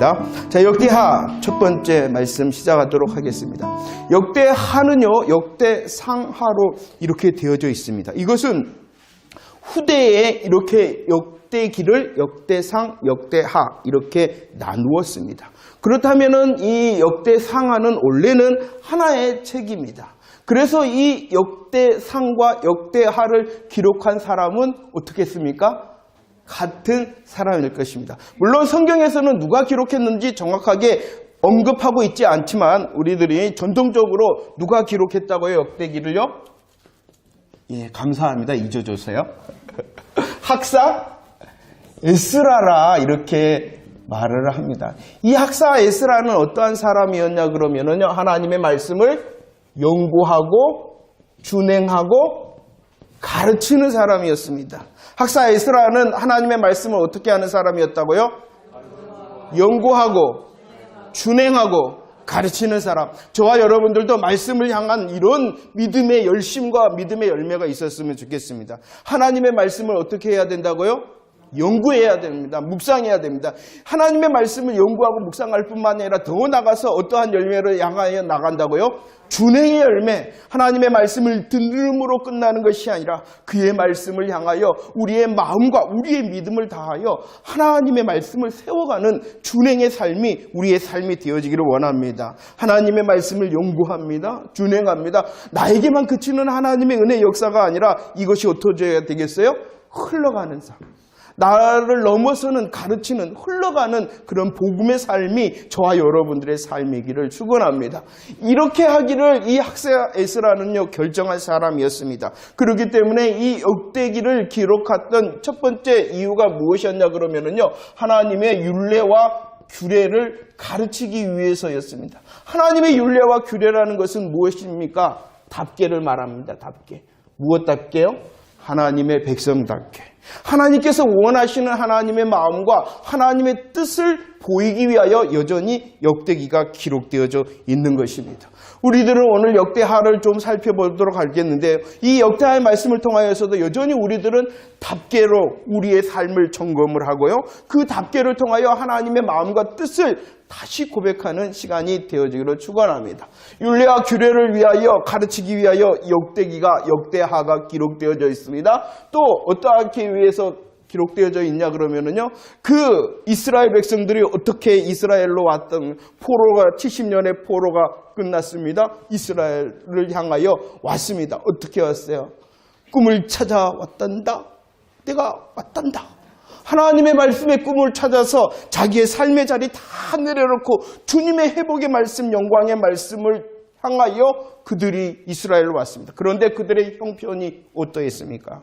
하겠습니다. 자, 역대하 첫 번째 말씀 시작하도록 하겠습니다. 역대하는요, 역대상하로 이렇게 되어져 있습니다. 이것은 후대에 이렇게 역대기를 역대상, 역대하 이렇게 나누었습니다. 그렇다면은 이 역대상하는 원래는 하나의 책입니다. 그래서 이 역대상과 역대하를 기록한 사람은 어떻게 했습니까? 같은 사람일 것입니다. 물론 성경에서는 누가 기록했는지 정확하게 언급하고 있지 않지만 우리들이 전통적으로 누가 기록했다고요? 역대기를요? 예, 감사합니다. 잊어줬어요. 학사 에스라라 이렇게 말을 합니다. 이 학사 에스라는 어떠한 사람이었냐 그러면은요, 하나님의 말씀을 연구하고 준행하고 가르치는 사람이었습니다. 학사 에스라는 하나님의 말씀을 어떻게 하는 사람이었다고요? 연구하고 준행하고 가르치는 사람. 저와 여러분들도 말씀을 향한 이런 믿음의 열심과 믿음의 열매가 있었으면 좋겠습니다. 하나님의 말씀을 어떻게 해야 된다고요? 연구해야 됩니다. 묵상해야 됩니다. 하나님의 말씀을 연구하고 묵상할 뿐만 아니라 더 나가서 어떠한 열매를 향하여 나간다고요? 준행의 열매. 하나님의 말씀을 들음으로 끝나는 것이 아니라 그의 말씀을 향하여 우리의 마음과 우리의 믿음을 다하여 하나님의 말씀을 세워가는 준행의 삶이 우리의 삶이 되어지기를 원합니다. 하나님의 말씀을 연구합니다. 준행합니다. 나에게만 그치는 하나님의 은혜 역사가 아니라 이것이 어떠해야 되겠어요? 흘러가는 삶. 나를 넘어서는 가르치는 흘러가는 그런 복음의 삶이 저와 여러분들의 삶이기를 축원합니다. 이렇게 하기를 이 학사 에스라는요 결정한 사람이었습니다. 그렇기 때문에 이 역대기를 기록했던 첫 번째 이유가 무엇이었냐 그러면은요, 하나님의 율례와 규례를 가르치기 위해서였습니다. 하나님의 율례와 규례라는 것은 무엇입니까? 답게를 말합니다. 답게. 무엇답게요? 하나님의 백성답게. 하나님께서 원하시는 하나님의 마음과 하나님의 뜻을 보이기 위하여 여전히 역대기가 기록되어져 있는 것입니다. 우리들은 오늘 역대하를 좀 살펴보도록 하겠는데요. 이 역대하의 말씀을 통하여서도 여전히 우리들은 답게로 우리의 삶을 점검을 하고요. 그 답게를 통하여 하나님의 마음과 뜻을 다시 고백하는 시간이 되어지기를 축원합니다. 율례와 규례를 위하여 가르치기 위하여 역대기가 역대하가 기록되어져 있습니다. 또 어떻게 위해서 기록되어져 있냐 그러면은요, 그 이스라엘 백성들이 어떻게 이스라엘로 왔던 포로가 70년의 포로가 끝났습니다. 이스라엘을 향하여 왔습니다. 어떻게 왔어요? 꿈을 찾아왔단다. 내가 왔단다. 하나님의 말씀의 꿈을 찾아서 자기의 삶의 자리 다 내려놓고 주님의 회복의 말씀, 영광의 말씀을 향하여 그들이 이스라엘로 왔습니다. 그런데 그들의 형편이 어떠했습니까?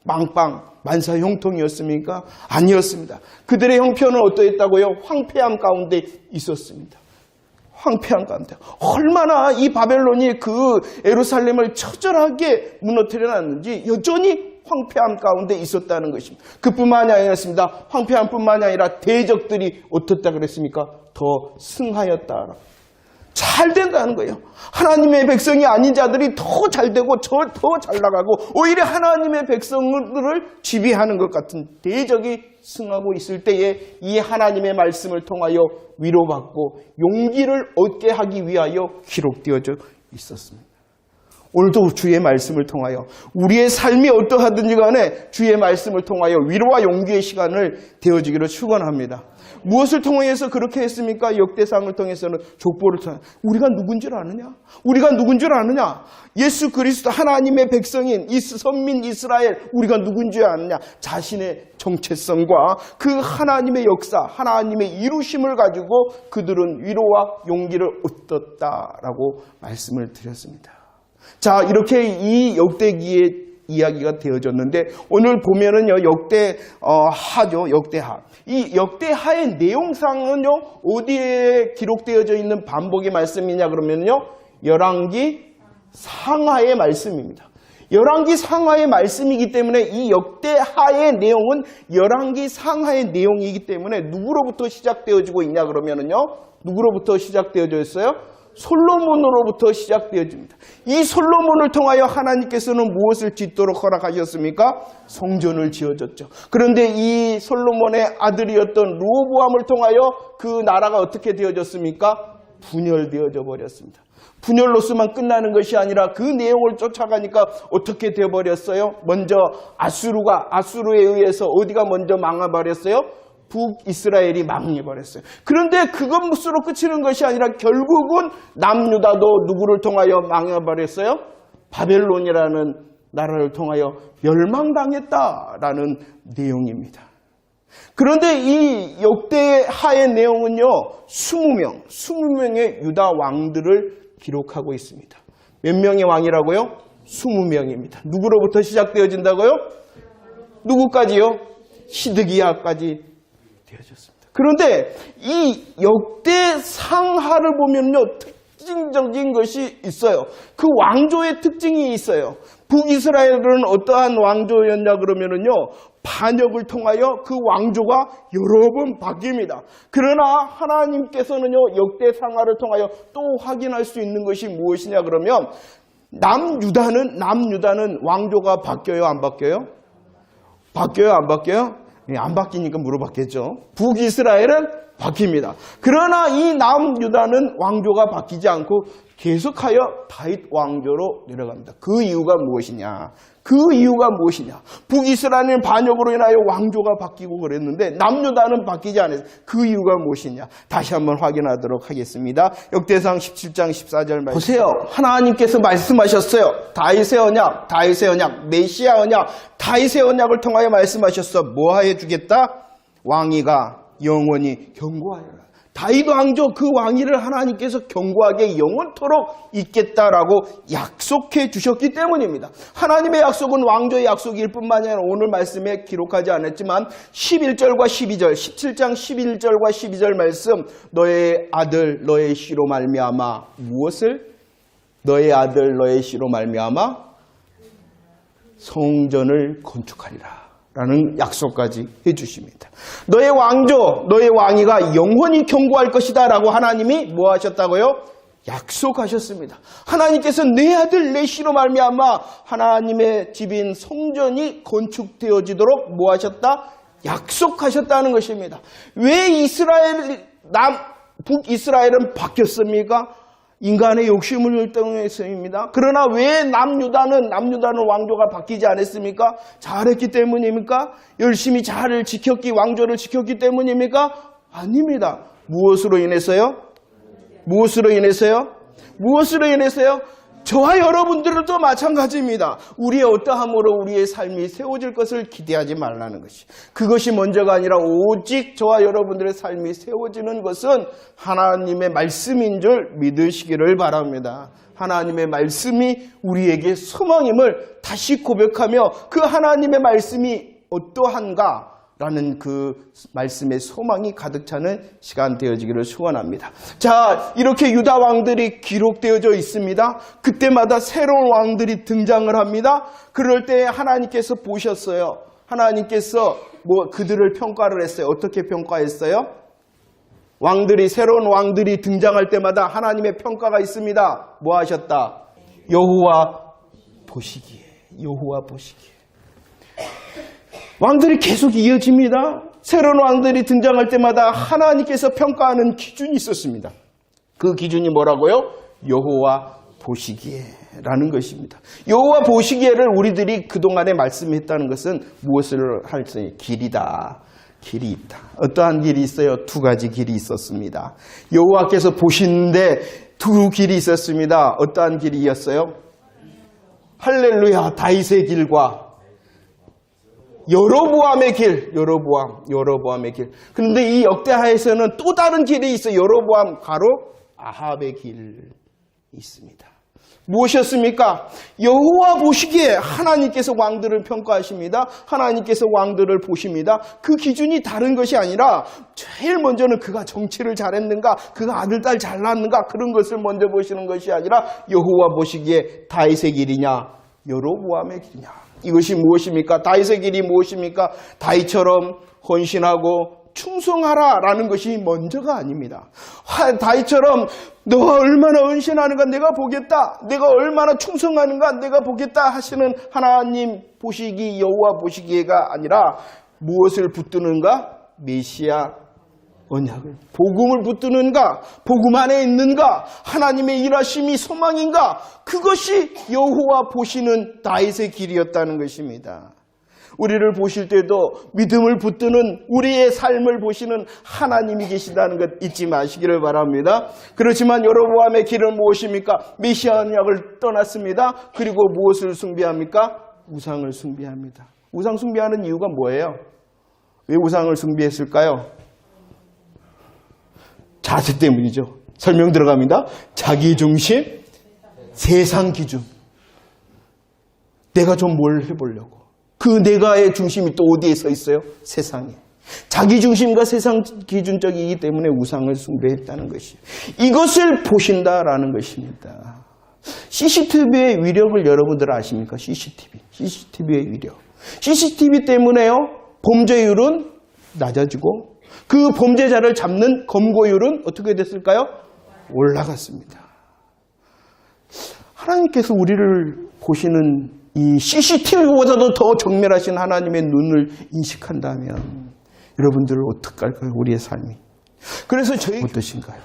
망빵, 만사 형통이었습니까? 아니었습니다. 그들의 형편은 어떠했다고요? 황폐함 가운데 있었습니다. 황폐한 가운데. 얼마나 이 바벨론이 그 예루살렘을 처절하게 무너뜨려 놨는지 여전히 황폐함 가운데 있었다는 것입니다. 그뿐만이 아니었습니다. 황폐함뿐만이 아니라 대적들이 어떻다 그랬습니까? 더 승하였다. 잘 된다는 거예요. 하나님의 백성이 아닌 자들이 더 잘되고 더 잘 나가고 오히려 하나님의 백성들을 지배하는 것 같은 대적이 승하고 있을 때에 이 하나님의 말씀을 통하여 위로받고 용기를 얻게 하기 위하여 기록되어져 있었습니다. 오늘도 주의 말씀을 통하여 우리의 삶이 어떠하든지 간에 주의 말씀을 통하여 위로와 용기의 시간을 되어지기를 축원합니다. 무엇을 통해서 그렇게 했습니까? 역대상을 통해서는 족보를 통해 우리가 누군 줄 아느냐? 우리가 누군 줄 아느냐? 예수 그리스도 하나님의 백성인 선민 이스라엘 우리가 누군 줄 아느냐? 자신의 정체성과 그 하나님의 역사, 하나님의 이루심을 가지고 그들은 위로와 용기를 얻었다라고 말씀을 드렸습니다. 자, 이렇게 이 역대기의 이야기가 되어졌는데 오늘 보면은요, 역대하죠, 역대하. 이 역대하의 내용상은요, 어디에 기록되어져 있는 반복의 말씀이냐 그러면요, 열왕기 상하의 말씀입니다. 열왕기 상하의 말씀이기 때문에 이 역대하의 내용은 열왕기 상하의 내용이기 때문에 누구로부터 시작되어지고 있냐 그러면은요, 누구로부터 시작되어져 있어요? 솔로몬으로부터 시작되어집니다. 이 솔로몬을 통하여 하나님께서는 무엇을 짓도록 허락하셨습니까? 성전을 지어줬죠. 그런데 이 솔로몬의 아들이었던 르호보암을 통하여 그 나라가 어떻게 되어졌습니까? 분열되어져 버렸습니다. 분열로서만 끝나는 것이 아니라 그 내용을 쫓아가니까 어떻게 되어버렸어요? 먼저 아수르에 의해서 어디가 먼저 망해버렸어요? 북이스라엘이 망해버렸어요. 그런데 그것으로 끝이는 것이 아니라 결국은 남유다도 누구를 통하여 망해버렸어요? 바벨론이라는 나라를 통하여 멸망당했다라는 내용입니다. 그런데 이 역대의 하의 내용은요, 20명의 유다 왕들을 기록하고 있습니다. 몇 명의 왕이라고요? 20명입니다. 누구로부터 시작되어진다고요? 누구까지요? 시드기야까지 되어졌습니다. 그런데 이 역대 상하를 보면요, 특징적인 것이 있어요. 그 왕조의 특징이 있어요. 북이스라엘은 어떠한 왕조였냐 그러면은요, 반역을 통하여 그 왕조가 여러 번 바뀝니다. 그러나 하나님께서는요, 역대 상하를 통하여 또 확인할 수 있는 것이 무엇이냐 그러면 남유다는 왕조가 바뀌어요, 안 바뀌어요? 바뀌어요, 안 바뀌어요? 안 바뀌니까 물어봤겠죠. 북이스라엘은 바뀝니다. 그러나 이 남유다는 왕조가 바뀌지 않고 계속하여 다윗 왕조로 내려갑니다. 그 이유가 무엇이냐? 북이스라엘은 반역으로 인하여 왕조가 바뀌고 그랬는데 남유다는 바뀌지 않았어요. 그 이유가 무엇이냐? 다시 한번 확인하도록 하겠습니다. 역대상 17장 14절 말씀 보세요. 하나님께서 말씀하셨어요. 다윗의 언약, 메시아 언약, 다윗의 언약을 통하여 말씀하셨어. 뭐하여 주겠다? 왕위가 영원히 견고하여라. 다윗 왕조 그 왕위를 하나님께서 견고하게 영원토록 있겠다라고 약속해 주셨기 때문입니다. 하나님의 약속은 왕조의 약속일 뿐만 아니라 오늘 말씀에 기록하지 않았지만 11절과 12절, 17장 11절과 12절 말씀, 너의 아들 너의 씨로 말미암아 무엇을? 너의 아들 너의 씨로 말미암아 성전을 건축하리라 라는 약속까지 해주십니다. 너의 왕조, 너의 왕위가 영원히 견고할 것이다 라고 하나님이 뭐 하셨다고요? 약속하셨습니다. 하나님께서 내 아들 내 씨로 말미암아 하나님의 집인 성전이 건축되어지도록 뭐 하셨다? 약속하셨다는 것입니다. 왜 북이스라엘은 바뀌었습니까? 인간의 욕심을 때문에입니다. 그러나 왜 남유다는 왕조가 바뀌지 않았습니까? 잘했기 때문입니까? 열심히 왕조를 지켰기 때문입니까? 아닙니다. 무엇으로 인해서요? 저와 여러분들도 마찬가지입니다. 우리의 어떠함으로 우리의 삶이 세워질 것을 기대하지 말라는 것이. 그것이 먼저가 아니라 오직 저와 여러분들의 삶이 세워지는 것은 하나님의 말씀인 줄 믿으시기를 바랍니다. 하나님의 말씀이 우리에게 소망임을 다시 고백하며 그 하나님의 말씀이 어떠한가? 라는 그 말씀의 소망이 가득 차는 시간 되어지기를 소원합니다. 자, 이렇게 유다 왕들이 기록되어져 있습니다. 그때마다 새로운 왕들이 등장을 합니다. 그럴 때 하나님께서 보셨어요. 하나님께서 그들을 평가를 했어요. 어떻게 평가했어요? 새로운 왕들이 등장할 때마다 하나님의 평가가 있습니다. 뭐 하셨다? 여호와 보시기에. 왕들이 계속 이어집니다. 새로운 왕들이 등장할 때마다 하나님께서 평가하는 기준이 있었습니다. 그 기준이 뭐라고요? 여호와 보시기에 라는 것입니다. 여호와 보시기에를 우리들이 그동안에 말씀했다는 것은 무엇을 할 수 있는 길이다. 길이 있다. 어떠한 길이 있어요? 두 가지 길이 있었습니다. 여호와께서 보시는데 두 길이 있었습니다. 어떠한 길이었어요? 할렐루야, 다윗의 길과 여로보암의 길. 그런데 이 역대하에서는 또 다른 길이 있어요. 여로보암 가로 아합의 길이 있습니다. 무엇이었습니까? 여호와 보시기에 하나님께서 왕들을 평가하십니다. 하나님께서 왕들을 보십니다. 그 기준이 다른 것이 아니라 제일 먼저는 그가 정치를 잘했는가, 그가 아들, 딸 잘 낳았는가, 그런 것을 먼저 보시는 것이 아니라 여호와 보시기에 다윗의 길이냐, 여로보암의 길이냐. 이것이 무엇입니까? 다윗의 길이 무엇입니까? 다윗처럼 헌신하고 충성하라라는 것이 먼저가 아닙니다. 다윗처럼 너가 얼마나 헌신하는가 내가 보겠다. 내가 얼마나 충성하는가 내가 보겠다 하시는 하나님 보시기 여호와 보시기가 아니라 무엇을 붙드는가? 메시아 언약을, 복음을 붙드는가? 복음 안에 있는가? 하나님의 일하심이 소망인가? 그것이 여호와 보시는 다윗의 길이었다는 것입니다. 우리를 보실 때도 믿음을 붙드는 우리의 삶을 보시는 하나님이 계시다는 것 잊지 마시기를 바랍니다. 그렇지만 여로보암의 길은 무엇입니까? 메시아 언약을 떠났습니다. 그리고 무엇을 숭배합니까? 우상을 숭배합니다. 우상 숭배하는 이유가 뭐예요? 왜 우상을 숭배했을까요? 자세 때문이죠. 설명 들어갑니다. 자기중심, 세상 기준. 내가 좀 뭘 해보려고. 그 내가의 중심이 또 어디에 서 있어요? 세상에. 자기중심과 세상 기준적이기 때문에 우상을 숭배했다는 것이에요. 이것을 보신다라는 것입니다. CCTV의 위력을 여러분들 아십니까? CCTV의 위력. CCTV 때문에요. 범죄율은 낮아지고 그 범죄자를 잡는 검거율은 어떻게 됐을까요? 올라갔습니다. 하나님께서 우리를 보시는 이 CCTV보다도 더 정밀하신 하나님의 눈을 인식한다면 여러분들은 어떡할까요? 우리의 삶이. 그래서 저희 어떠신가요?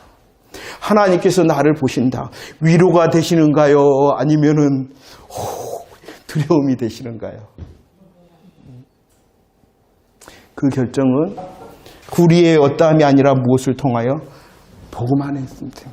하나님께서 나를 보신다. 위로가 되시는가요? 아니면은 두려움이 되시는가요? 그 결정은 우리의 어떠함이 아니라 무엇을 통하여? 복음 안에 있습니다.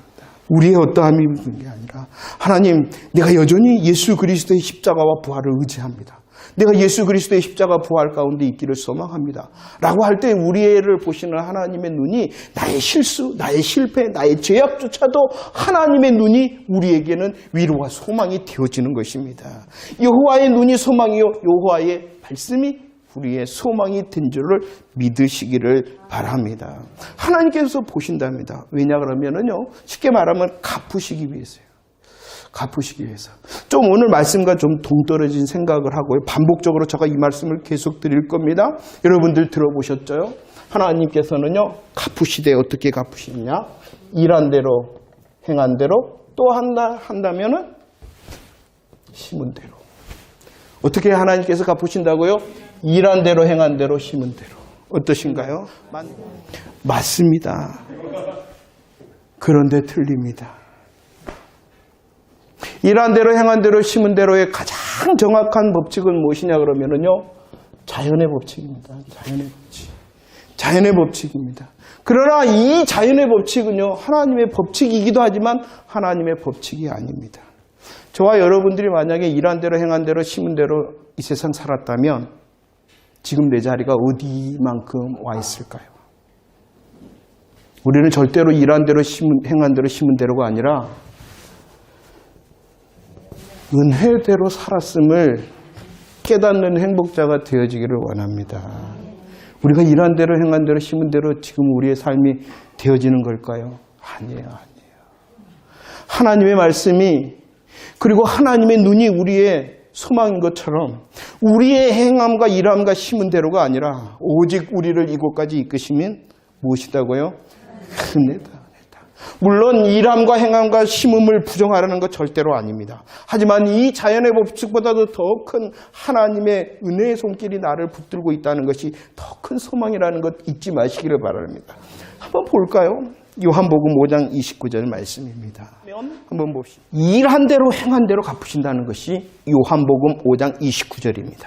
우리의 어떠함이 있는 게 아니라 하나님, 내가 여전히 예수 그리스도의 십자가와 부활을 의지합니다. 내가 예수 그리스도의 십자가 부활 가운데 있기를 소망합니다. 라고 할 때 우리를 보시는 하나님의 눈이 나의 실수, 나의 실패, 나의 죄악조차도 하나님의 눈이 우리에게는 위로와 소망이 되어지는 것입니다. 여호와의 눈이 소망이요 여호와의 말씀이 우리의 소망이 된 줄을 믿으시기를 바랍니다. 하나님께서 보신답니다. 왜냐 그러면은요, 쉽게 말하면 갚으시기 위해서요. 갚으시기 위해서. 좀 오늘 말씀과 좀 동떨어진 생각을 하고요. 반복적으로 제가 이 말씀을 계속 드릴 겁니다. 여러분들 들어보셨죠? 하나님께서는요, 갚으시되 어떻게 갚으시느냐? 일한 대로, 행한 대로, 또 한다면은 심은 대로. 어떻게 하나님께서 갚으신다고요? 일한 대로, 행한 대로, 심은 대로. 어떠신가요? 맞습니다. 그런데 틀립니다. 일한 대로, 행한 대로, 심은 대로의 가장 정확한 법칙은 무엇이냐 그러면은요, 자연의 법칙입니다. 자연의 법칙. 자연의 법칙입니다. 그러나 이 자연의 법칙은요, 하나님의 법칙이기도 하지만 하나님의 법칙이 아닙니다. 저와 여러분들이 만약에 일한 대로, 행한 대로, 심은 대로 이 세상 살았다면 지금 내 자리가 어디만큼 와 있을까요? 우리는 절대로 일한 대로, 행한 대로, 심은 대로가 아니라 은혜대로 살았음을 깨닫는 행복자가 되어지기를 원합니다. 우리가 일한 대로, 행한 대로, 심은 대로 지금 우리의 삶이 되어지는 걸까요? 아니에요. 하나님의 말씀이, 그리고 하나님의 눈이 우리의 소망인 것처럼 우리의 행함과 일함과 심은 대로가 아니라 오직 우리를 이곳까지 이끄시면 무엇이다고요? 은혜다. 물론 일함과 행함과 심음을 부정하라는 것 절대로 아닙니다. 하지만 이 자연의 법칙보다도 더 큰 하나님의 은혜의 손길이 나를 붙들고 있다는 것이 더 큰 소망이라는 것 잊지 마시기를 바랍니다. 한번 볼까요? 요한복음 5장 29절 말씀입니다. 한번 봅시다. 일한 대로 행한 대로 갚으신다는 것이 요한복음 5장 29절입니다.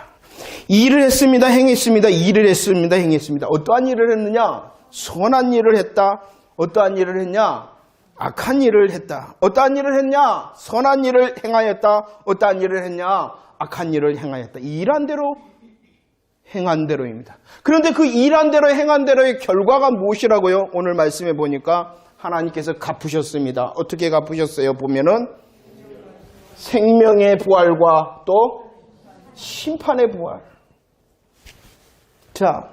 일을 했습니다. 행했습니다. 일을 했습니다. 행했습니다. 어떠한 일을 했느냐? 선한 일을 했다. 어떠한 일을 했냐? 악한 일을 했다. 어떠한 일을 했냐? 선한 일을 행하였다. 어떠한 일을 했냐? 악한 일을 행하였다. 일한 대로 행한 대로입니다. 그런데 그 일한 대로 행한 대로의 결과가 무엇이라고요? 오늘 말씀해 보니까 하나님께서 갚으셨습니다. 어떻게 갚으셨어요? 보면은 생명의 부활과 또 심판의 부활. 자,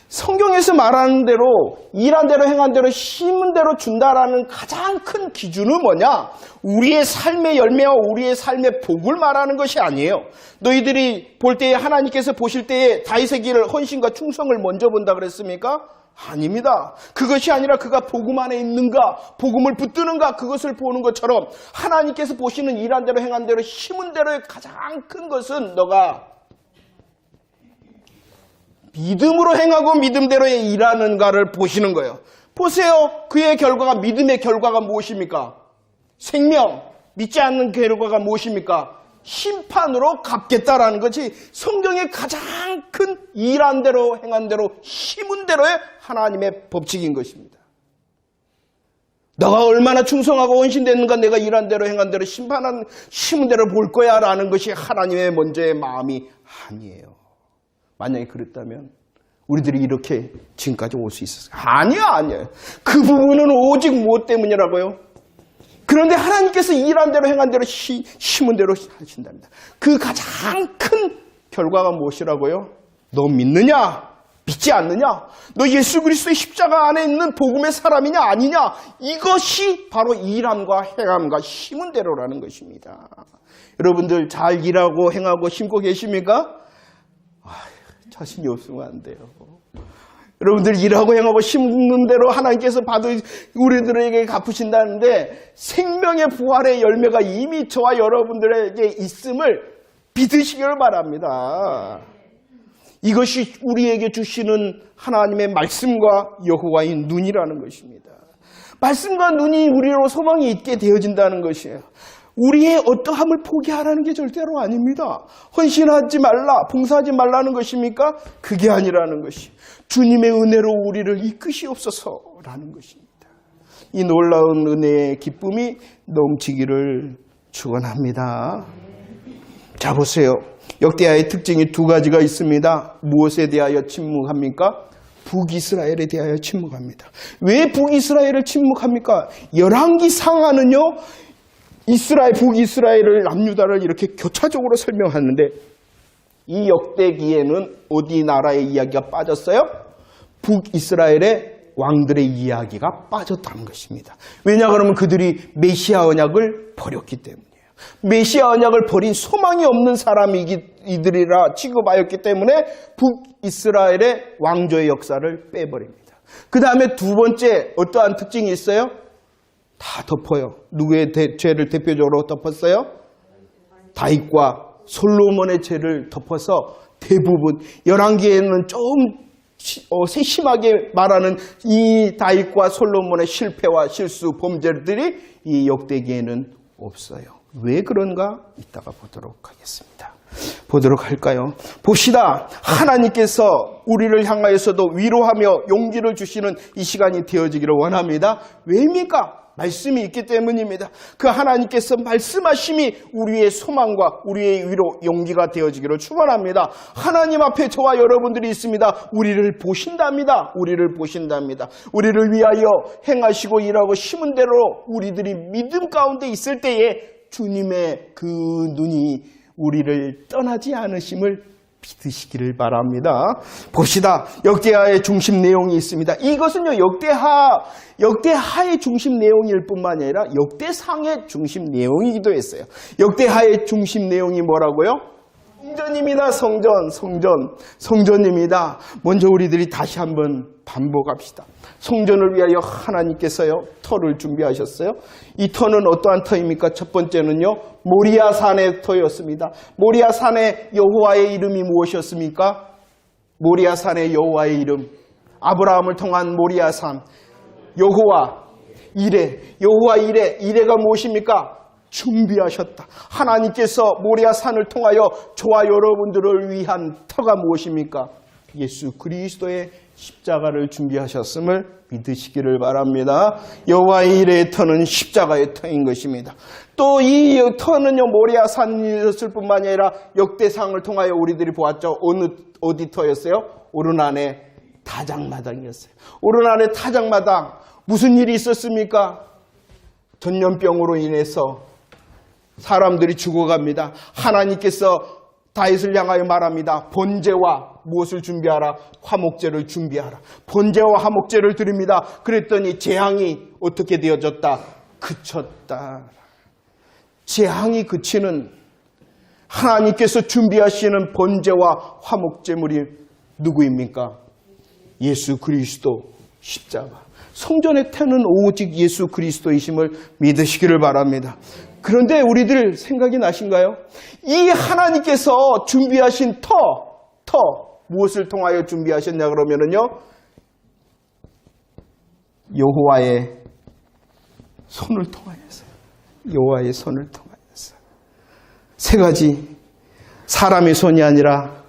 성경에서 말하는 대로 일한 대로 행한 대로 심은 대로 준다라는 가장 큰 기준은 뭐냐? 우리의 삶의 열매와 우리의 삶의 복을 말하는 것이 아니에요. 너희들이 볼 때에 하나님께서 보실 때에 다윗의 길을 헌신과 충성을 먼저 본다 그랬습니까? 아닙니다. 그것이 아니라 그가 복음 안에 있는가, 복음을 붙드는가, 그것을 보는 것처럼 하나님께서 보시는 일한 대로 행한 대로 심은 대로의 가장 큰 것은 너가 믿음으로 행하고 믿음대로 일하는가를 보시는 거예요. 보세요. 그의 결과가, 믿음의 결과가 무엇입니까? 생명. 믿지 않는 결과가 무엇입니까? 심판으로 갚겠다라는 것이 성경의 가장 큰 일한 대로 행한 대로 심은 대로의 하나님의 법칙인 것입니다. 너가 얼마나 충성하고 헌신됐는가, 내가 일한 대로 행한 대로 심은 대로 볼 거야 라는 것이 하나님의 먼저의 마음이 아니에요. 만약에 그랬다면 우리들이 이렇게 지금까지 올 수 있었어요. 아니에요. 그 부분은 오직 무엇 때문이라고요? 그런데 하나님께서 일한 대로 행한 대로 심은 대로 하신답니다. 그 가장 큰 결과가 무엇이라고요? 너 믿느냐? 믿지 않느냐? 너 예수 그리스도의 십자가 안에 있는 복음의 사람이냐 아니냐? 이것이 바로 일함과 행함과 심은 대로라는 것입니다. 여러분들 잘 일하고 행하고 심고 계십니까? 자신이 없으면 안 돼요. 여러분들 일하고 행하고 심는 대로 하나님께서 우리들에게 갚으신다는데 생명의 부활의 열매가 이미 저와 여러분들에게 있음을 믿으시길 바랍니다. 이것이 우리에게 주시는 하나님의 말씀과 여호와의 눈이라는 것입니다. 말씀과 눈이 우리로 소망이 있게 되어진다는 것이에요. 우리의 어떠함을 포기하라는 게 절대로 아닙니다. 헌신하지 말라, 봉사하지 말라는 것입니까? 그게 아니라는 것이 주님의 은혜로 우리를 이끄시옵소서라는 것입니다. 이 놀라운 은혜의 기쁨이 넘치기를 축원합니다. 자, 보세요. 역대하의 특징이 두 가지가 있습니다. 무엇에 대하여 침묵합니까? 북이스라엘에 대하여 침묵합니다. 왜 북이스라엘을 침묵합니까? 열왕기 상하는요, 북이스라엘을 남유다를 이렇게 교차적으로 설명하는데 이 역대기에는 어디 나라의 이야기가 빠졌어요? 북이스라엘의 왕들의 이야기가 빠졌다는 것입니다. 왜냐 그러면 그들이 메시아 언약을 버렸기 때문이에요. 메시아 언약을 버린 소망이 없는 사람이들이라 취급하였기 때문에 북이스라엘의 왕조의 역사를 빼버립니다. 그 다음에 두 번째 어떠한 특징이 있어요? 다 덮어요. 누구의 죄를 대표적으로 덮었어요? 다윗과 솔로몬의 죄를 덮어서 대부분 열왕기에는 좀 세심하게 말하는 이 다윗과 솔로몬의 실패와 실수, 범죄들이 이 역대기에는 없어요. 왜 그런가? 이따가 보도록 하겠습니다. 보도록 할까요? 봅시다. 하나님께서 우리를 향하여서도 위로하며 용기를 주시는 이 시간이 되어지기를 원합니다. 왜입니까? 말씀이 있기 때문입니다. 그 하나님께서 말씀하심이 우리의 소망과 우리의 위로, 용기가 되어지기를 축원합니다. 하나님 앞에 저와 여러분들이 있습니다. 우리를 보신답니다. 우리를 보신답니다. 우리를 위하여 행하시고 일하고 심은 대로 우리들이 믿음 가운데 있을 때에 주님의 그 눈이 우리를 떠나지 않으심을 믿으시기를 바랍니다. 봅시다. 역대하의 중심 내용이 있습니다. 이것은요, 역대하의 중심 내용일 뿐만 아니라 역대상의 중심 내용이기도 했어요. 역대하의 중심 내용이 뭐라고요? 성전입니다. 성전입니다. 먼저 우리들이 다시 한번 반복합시다. 성전을 위하여 하나님께서요, 터를 준비하셨어요. 이 터는 어떠한 터입니까? 첫 번째는요, 모리아산의 터였습니다. 모리아산의 여호와의 이름이 무엇이었습니까? 모리아산의 여호와의 이름, 아브라함을 통한 모리아산, 여호와 이레가 무엇입니까? 준비하셨다. 하나님께서 모리아산을 통하여 저와 여러분들을 위한 터가 무엇입니까? 예수 그리스도의 십자가를 준비하셨음을 믿으시기를 바랍니다. 여호와의 이레의 터는 십자가의 터인 것입니다. 또 이 터는요, 모리아산이었을 뿐만 아니라 역대상을 통하여 우리들이 보았죠. 어디 터였어요? 오르난의 타작마당이었어요. 오르난의 타작마당. 무슨 일이 있었습니까? 전염병으로 인해서 사람들이 죽어갑니다. 하나님께서 다윗을 향하여 말합니다. 번제와 무엇을 준비하라? 화목제를 준비하라. 번제와 화목제를 드립니다. 그랬더니 재앙이 어떻게 되어졌다? 그쳤다. 재앙이 그치는 하나님께서 준비하시는 번제와 화목제물이 누구입니까? 예수 그리스도 십자가. 성전의 태는 오직 예수 그리스도이심을 믿으시기를 바랍니다. 그런데 우리들 생각이 나신가요? 이 하나님께서 준비하신 무엇을 통하여 준비하셨냐 그러면은요, 여호와의 손을 통하여서, 여호와의 손을 통하여서. 세 가지, 사람의 손이 아니라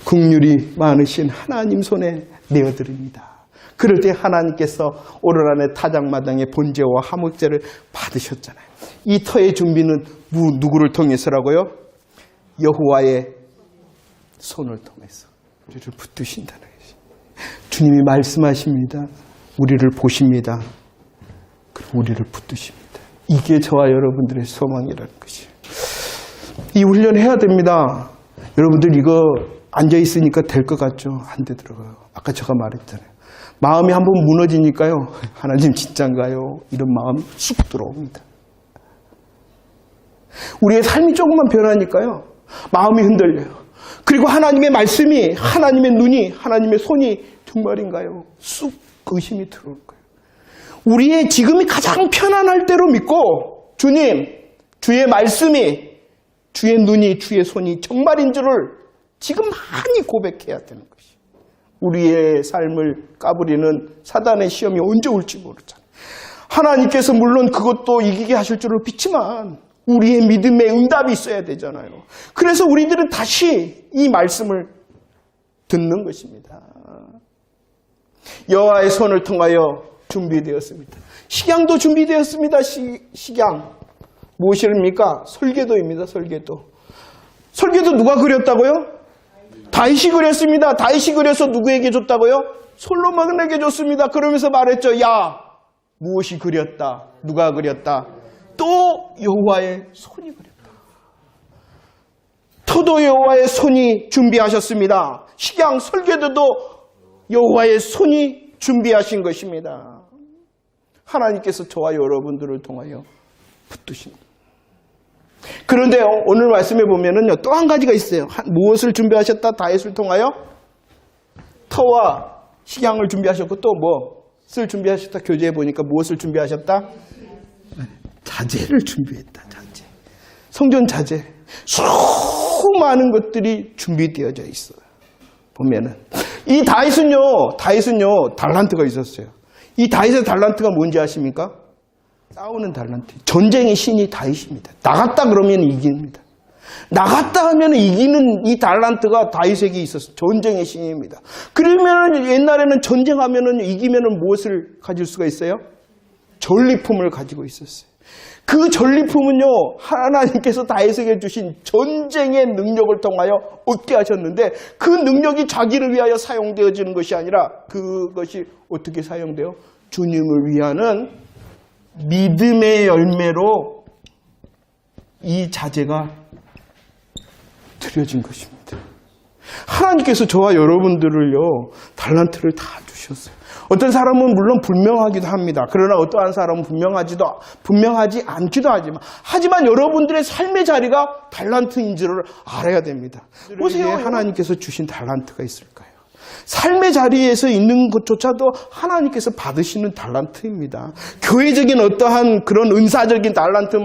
긍휼이 많으신 하나님 손에 내어드립니다. 그럴 때 하나님께서 오늘 안에 타작마당의 번제와 화목제를 받으셨잖아요. 이 터의 준비는 누구를 통해서라고요? 여호와의 손을 통해서 우리를 붙드신다는 것이. 주님이 말씀하십니다. 우리를 보십니다. 그리고 우리를 붙드십니다. 이게 저와 여러분들의 소망이라는 것이에요. 이 훈련 해야 됩니다. 여러분들 이거 앉아있으니까 될 것 같죠? 안 되더라고요. 아까 제가 말했잖아요. 마음이 한번 무너지니까요. 하나님 진짠가요? 이런 마음이 쑥 들어옵니다. 우리의 삶이 조금만 변하니까요. 마음이 흔들려요. 그리고 하나님의 말씀이, 하나님의 눈이, 하나님의 손이 정말인가요? 쑥 의심이 들어올 거예요. 우리의 지금이 가장 편안할 때로 믿고 주님, 주의 말씀이, 주의 눈이, 주의 손이 정말인 줄을 지금 많이 고백해야 되는 것이에요. 우리의 삶을 까부리는 사단의 시험이 언제 올지 모르잖아요. 하나님께서 물론 그것도 이기게 하실 줄을 믿지만 우리의 믿음에 응답이 있어야 되잖아요. 그래서 우리들은 다시 이 말씀을 듣는 것입니다. 여호와의 손을 통하여 준비되었습니다. 식양도 준비되었습니다. 식양. 무엇입니까? 설계도입니다. 설계도. 설계도 누가 그렸다고요? 다윗이 그렸습니다. 다윗이 그려서 누구에게 줬다고요? 솔로몬에게 줬습니다. 그러면서 말했죠. 야, 무엇이 그렸다? 누가 그렸다? 또 여호와의 손이 그렸다. 터도 여호와의 손이 준비하셨습니다. 식양 설계도도 여호와의 손이 준비하신 것입니다. 하나님께서 저와 여러분들을 통하여 붙드십니다. 그런데요, 오늘 말씀에 보면은요, 또 한 가지가 있어요. 무엇을 준비하셨다? 다윗을 통하여 터와 식양을 준비하셨고 또 무엇을 준비하셨다? 교재에 보니까 무엇을 준비하셨다? 자재를 준비했다. 자재. 성전 자재. 수많은 것들이 준비되어져 있어요. 보면은 이 다윗은요 달란트가 있었어요. 이 다윗의 달란트가 뭔지 아십니까? 싸우는 달란트. 전쟁의 신이 다윗입니다. 나갔다 그러면 이깁니다. 나갔다 하면 이기는 이 달란트가 다윗에게 있었어요. 전쟁의 신입니다. 그러면 옛날에는 전쟁하면 이기면 무엇을 가질 수가 있어요? 전리품을 가지고 있었어요. 그 전리품은요, 하나님께서 다윗에게 주신 전쟁의 능력을 통하여 얻게 하셨는데 그 능력이 자기를 위하여 사용되어지는 것이 아니라 그것이 어떻게 사용돼요? 주님을 위하는 믿음의 열매로 이 자재가 드려진 것입니다. 하나님께서 저와 여러분들을요, 달란트를 다 주셨어요. 어떤 사람은 물론 분명하기도 합니다. 그러나 어떠한 사람은 분명하지 않기도 하지만 여러분들의 삶의 자리가 달란트인 줄을 알아야 됩니다. 보세요. 하나님께서 주신 달란트가 있을까요? 삶의 자리에서 있는 것조차도 하나님께서 받으시는 달란트입니다. 교회적인 어떠한 그런 은사적인 달란트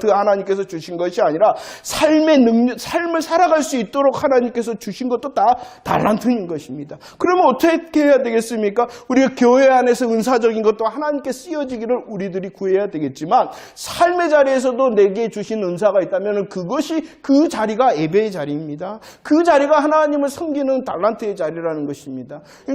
하나님께서 주신 것이 아니라 삶을 살아갈 수 있도록 하나님께서 주신 것도 다 달란트인 것입니다. 그러면 어떻게 해야 되겠습니까? 우리가 교회 안에서 은사적인 것도 하나님께 쓰여지기를 우리들이 구해야 되겠지만 삶의 자리에서도 내게 주신 은사가 있다면 그것이 그 자리가 예배의 자리입니다. 그 자리가 하나님을 섬기는 달란트의 자리라는 것입니다. 그러니까